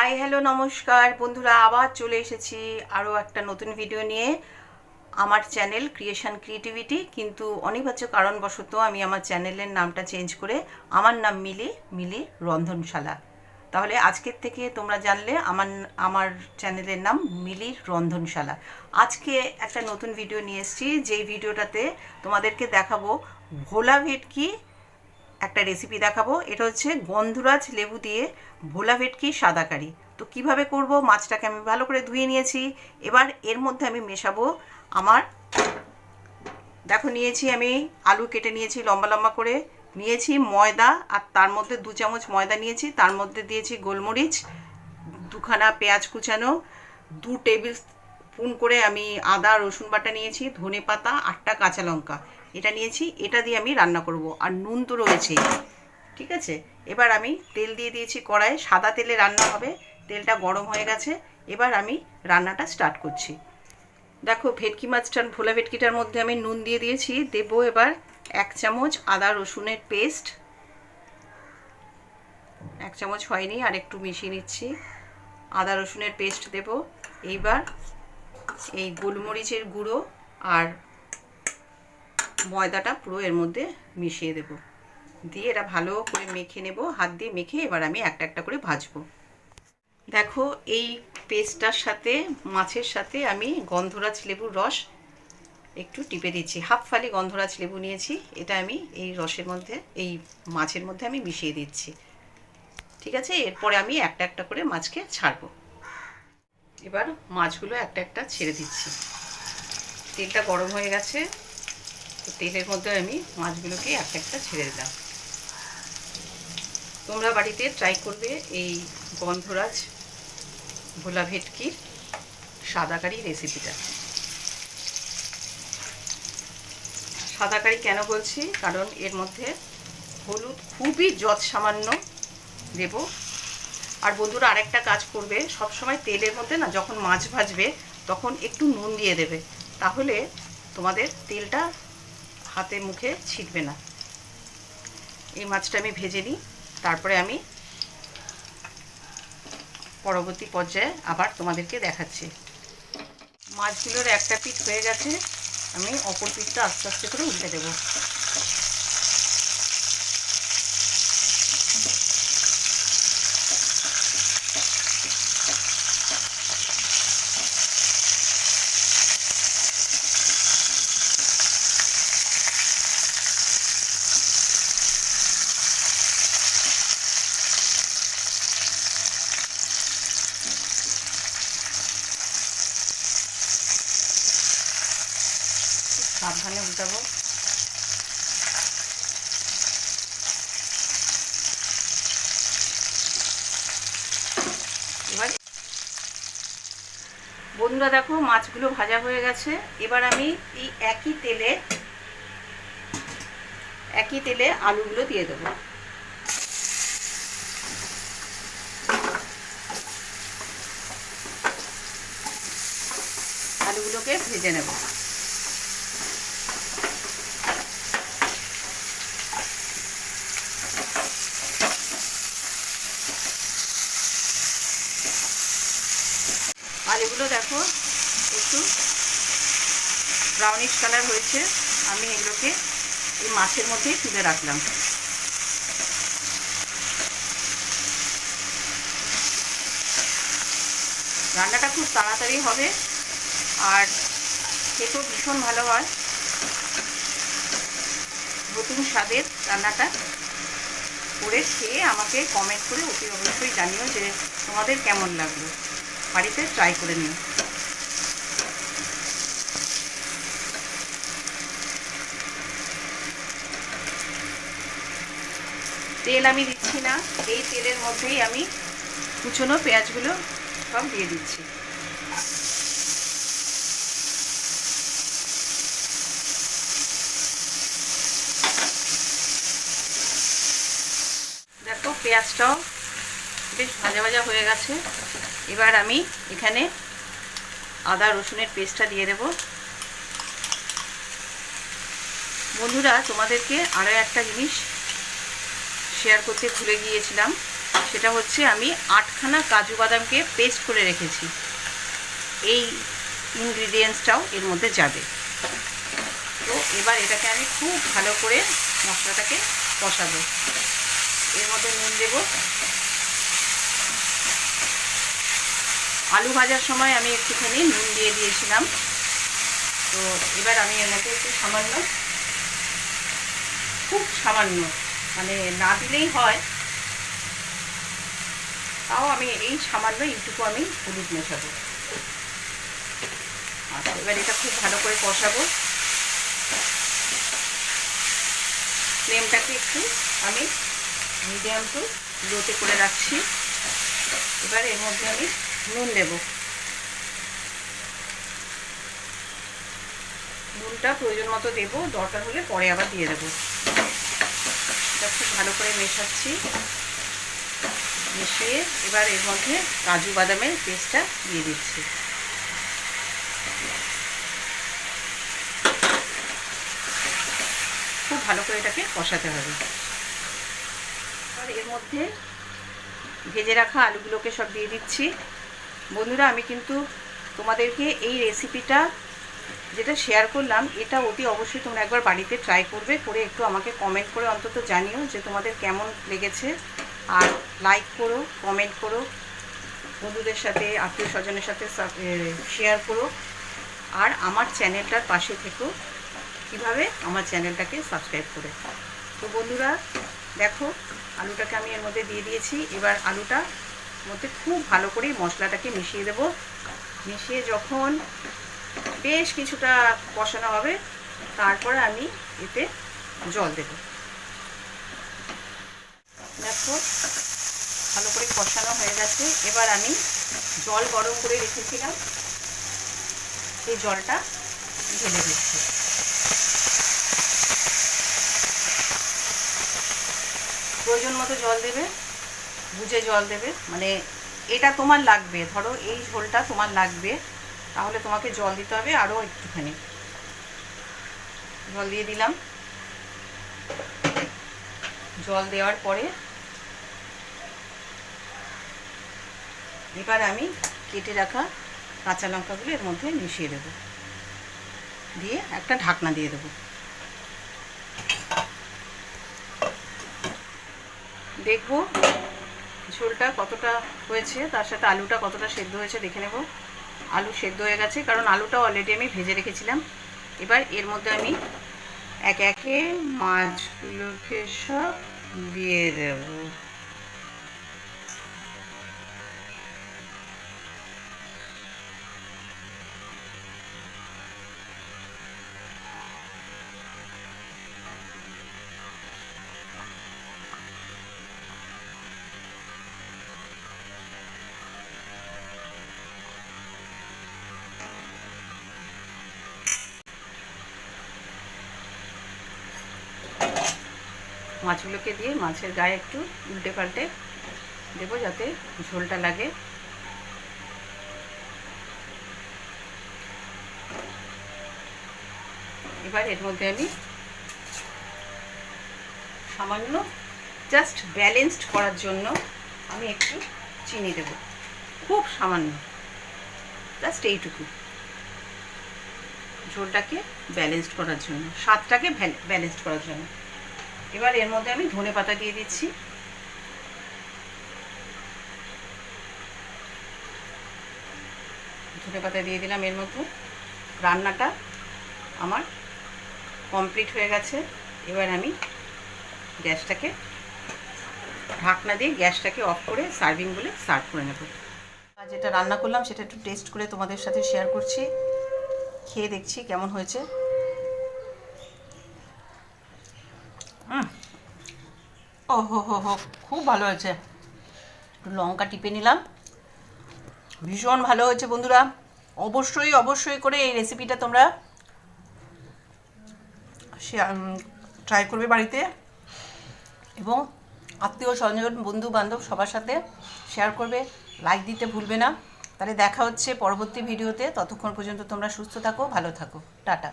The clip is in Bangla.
হাই হ্যালো নমস্কার বন্ধুরা, আবার চলে এসেছি আরও একটা নতুন ভিডিও নিয়ে। আমার চ্যানেল ক্রিয়েশন ক্রিয়েটিভিটি, কিন্তু অনিবার্য কারণবশত আমি আমার চ্যানেলের নামটা চেঞ্জ করে আমার নাম মিলি রন্ধনশালা। তাহলে আজকের থেকে তোমরা জানলে আমার চ্যানেলের নাম মিলির রন্ধনশালা। আজকে একটা নতুন ভিডিও নিয়ে এসেছি, যেই ভিডিওটাতে তোমাদেরকে দেখাবো ভোলা ভেটকি একটা রেসিপি দেখাবো। এটা হচ্ছে গন্ধরাজ লেবু দিয়ে ভোলা ভেটকি সাদা কারি। তো কিভাবে করব, মাছটাকে আমি ভালো করে ধুয়ে নিয়েছি। এবার এর মধ্যে আমি মেশাবো আমার, দেখো নিয়েছি আমি আলু কেটে নিয়েছি লম্বা লম্বা করে, নিয়েছি ময়দা, আর তার মধ্যে 2 চামচ ময়দা নিয়েছি, তার মধ্যে দিয়েছি গোলমরিচ, 2খানা পেঁয়াজ কুচানো, 2 টেবিল স্পুন করে আমি আদা রসুন বাটা নিয়েছি, ধনে পাতা, 8টা কাঁচা লঙ্কা এটা নিয়েছি। এটা দিয়ে আমি রান্না করব, আর নুন তো রয়েছে, ঠিক আছে। এবার আমি তেল দিয়ে দিয়েছি কড়াইয়ে, সাদা তেলে রান্না হবে। তেলটা গরম হয়ে গেছে, এবার আমি রান্নাটা স্টার্ট করছি। দেখো ভেটকি মাছটার, ভোলা ভেটকিটার মধ্যে আমি নুন দিয়ে দিয়েছি। দেবো এবার 1 চামচ আদা রসুনের পেস্ট, 1 চামচ হয়নি, আর একটু মিশিয়ে নিচ্ছি। আদা রসুনের পেস্ট দেব। এইবার এই গোলমরিচের গুঁড়ো আর ময়দাটা পুরো এর মধ্যে মিশিয়ে দেব, দিয়ে এটা ভালো করে মেখে নেব, হাত দিয়ে মেখে এবার আমি একটা একটা করে ভাজবো। দেখো এই পেস্টটার সাথে, মাছের সাথে আমি গন্ধরাজ লেবুর রস একটু টিপে দিচ্ছি। হাফ ফালি গন্ধরাজ লেবু নিয়েছি, এটা আমি এই রসের মধ্যে, এই মাছের মধ্যে আমি মিশিয়ে দিচ্ছি, ঠিক আছে। এরপরে আমি একটা একটা করে মাছকে ছাড়বো। এবার মাছগুলো একটা একটা ছেড়ে দিচ্ছি। তেলটা গরম হয়ে গেছে, তো তেলের মধ্যে আমি মাছগুলোকে একটা একটা ছেড়ে দিলাম। তোমরা বাড়িতে ট্রাই করবে এই গন্ধরাজ ভোলা ভেটকির সাদা কারি রেসিপিটা। সাদা কারি কেন বলছি, কারণ এর মধ্যে হলুদ খুবই যৎ সামান্য দেব। আর বন্ধুরা আরেকটা কাজ করবে, সবসময় তেলের মধ্যে না যখন মাছ ভাজবে তখন একটু নুন দিয়ে দেবে, তাহলে তোমাদের তেলটা হাতে মুখে ছিটবে না। এই মাছটা আমি ভেজে নিই, তারপরে আমি পরবর্তী পর্যায়ে আবার তোমাদেরকে দেখাচ্ছি। মাছগুলোর একটা পিঠ হয়ে গেছে, আমি অপর পিঠটা আস্তে আস্তে করে উল্টে দেবো। সাবধানে উল্টাবো। এবার বন্ধুরা দেখো মাছগুলো ভাজা হয়ে গেছে। এবার আমি এই একই তেলে আলুগুলো দিয়ে দেবো। আলুগুলোকে ভেজে নেব। আলুগুলো দেখো একটু ব্রাউনিশ কালার হয়েছে, আমি এগুলোকে এই মাছের মধ্যেই তুলে রাখলাম। রান্নাটা খুব তাড়াতাড়ি হবে আর খেতেও ভীষণ ভালো হয়। নতুন স্বাদের রান্নাটা করে খেয়ে আমাকে কমেন্ট করে অতি অবশ্যই জানিও যে তোমাদের কেমন লাগলো। বাড়িতে ট্রাই করে নিও। তেল আমি দিচ্ছি না, এই তেলের মধ্যেই আমি কুচনো পেঁয়াজগুলো সব দিয়ে দিচ্ছি। দেখো পেঁয়াজটাও বেশ ভাজা ভাজা হয়ে গেছে। এবার আমি এখানে আদা রসুনের পেস্টটা দিয়ে দেব। বন্ধুরা তোমাদেরকে আরও একটা জিনিস শেয়ার করতে ভুলে গিয়েছিলাম, সেটা হচ্ছে আমি 8খানা কাজু বাদামকে পেস্ট করে রেখেছি। এই ইনগ্রিডিয়েন্টসটাও এর মধ্যে যাবে। তো এবার এটাকে আমি খুব ভালো করে মশলাটাকে কষাবো। এর মধ্যে নুন দেব। আলু ভাজার সময় আমি একটুখানি নুন দিয়ে দিয়েছিলাম। তো এবার আমি এর মধ্যে একটু সামান্য, খুব সামান্য, মানে না দিলেই হয়, তাও আমি এই সামান্য এইটুকু আমি হলুদ মেশাবো। আচ্ছা, এবার এটা খুব ভালো করে কষাবো। ফ্লেমটাকে একটু আমি মিডিয়াম টু লোতে করে রাখছি। এবার এর মধ্যে আমি নুন দেব। নুনটা প্রয়োজন মতো দেবো, দরকার হলে পরে আবার দিয়ে দেবো। এটা খুব ভালো করে মেশাচ্ছি। মিশিয়ে এবার এর মধ্যে কাজু বাদামের পেস্টটা দিয়ে দিচ্ছি। খুব ভালো করে এটাকে কষাতে হবে। আর এর মধ্যে ভেজে রাখা আলুগুলোকে সব দিয়ে দিচ্ছি। বন্ধুরা, আমি কিন্তু তোমাদেরকে এই রেসিপিটা যেটা শেয়ার করলাম, এটা অতি অবশ্যই তোমরা একবার বাড়িতে ট্রাই করবে, করে একটু আমাকে কমেন্ট করে অন্তত জানিও যে তোমাদের কেমন লেগেছে। আর লাইক করো, কমেন্ট করো, বন্ধুদের সাথে, আত্মীয় স্বজনের সাথে শেয়ার করো। আর আমার চ্যানেলটার পাশে থেকো কীভাবে আমার চ্যানেলটাকে সাবস্ক্রাইব করে। তো বন্ধুরা দেখো, আলুটাকে আমি এর মধ্যে দিয়ে দিয়েছি। এবার আলুটার মধ্যে খুব ভালো করে মশলাটাকে মিশিয়ে দেব। মিশিয়ে যখন বেশ কিছুটা কষানো হবে, তারপরে আমি এতে জল দেব। দেখো ভালো করে কষানো হয়ে গেছে। এবার আমি জল গরম করে রেখেছিলাম, সেই জলটা ঢেলে দিচ্ছি। প্রয়োজন মতো জল দেবে, বুঝে জল দেবে। মানে এটা তোমার লাগবে, ধরো এই ঝোলটা তোমার লাগবে, তাহলে তোমাকে জল দিতে হবে আরও একটুখানি। জল দিয়ে দিলাম। জল দেওয়ার পরে এবার আমি কেটে রাখা কাঁচা লঙ্কাগুলো এর মধ্যে মিশিয়ে দেব, দিয়ে একটা ঢাকনা দিয়ে দেব। দেখব ঝোলটা কতটা হয়েছে, তার সাথে আলুটা কতটা সেদ্ধ হয়েছে দেখে নেব। আলু সেদ্ধ হয়ে গেছে, কারণ আলুটা অলরেডি আমি ভেজে রেখেছিলাম। এবার এর মধ্যে আমি একে একে মাছগুলোকে সব দিয়ে দেব। মাছগুলোকে দিয়ে মাছের গায়ে একটু উল্টে পাল্টে দেবো যাতে ঝোলটা লাগে। এবার এর মধ্যে আমি সামান্য জাস্ট ব্যালেন্সড করার জন্য আমি একটু চিনি দেব, খুব সামান্য, জাস্ট এইটুকু, ঝোলটাকে ব্যালেন্সড করার জন্য, স্বাদটাকে ব্যালেন্সড করার জন্য। এবার এর মধ্যে আমি ধনে পাতা দিয়ে দিচ্ছি। ধনে পাতা দিয়ে দিলাম এর মধ্যে। রান্নাটা আমার কমপ্লিট হয়ে গেছে। এবার আমি গ্যাসটাকে ঢাকনা দিয়ে গ্যাসটাকে অফ করে সার্ভিং বলে সার্ভ করে নেব। যেটা রান্না করলাম সেটা একটু টেস্ট করে তোমাদের সাথে শেয়ার করছি, খেয়ে দেখছি কেমন হয়েছে। ও হো হো হো, খুব ভালো হয়েছে। একটু লঙ্কা টিপে নিলাম, ভীষণ ভালো হয়েছে। বন্ধুরা অবশ্যই অবশ্যই করে এই রেসিপিটা তোমরা ট্রাই করবে বাড়িতে, এবং আত্মীয় স্বজন, বন্ধু বান্ধব সবার সাথে শেয়ার করবে। লাইক দিতে ভুলবে না। তাহলে দেখা হচ্ছে পরবর্তী ভিডিওতে। ততক্ষণ পর্যন্ত তোমরা সুস্থ থাকো, ভালো থাকো, টাটা।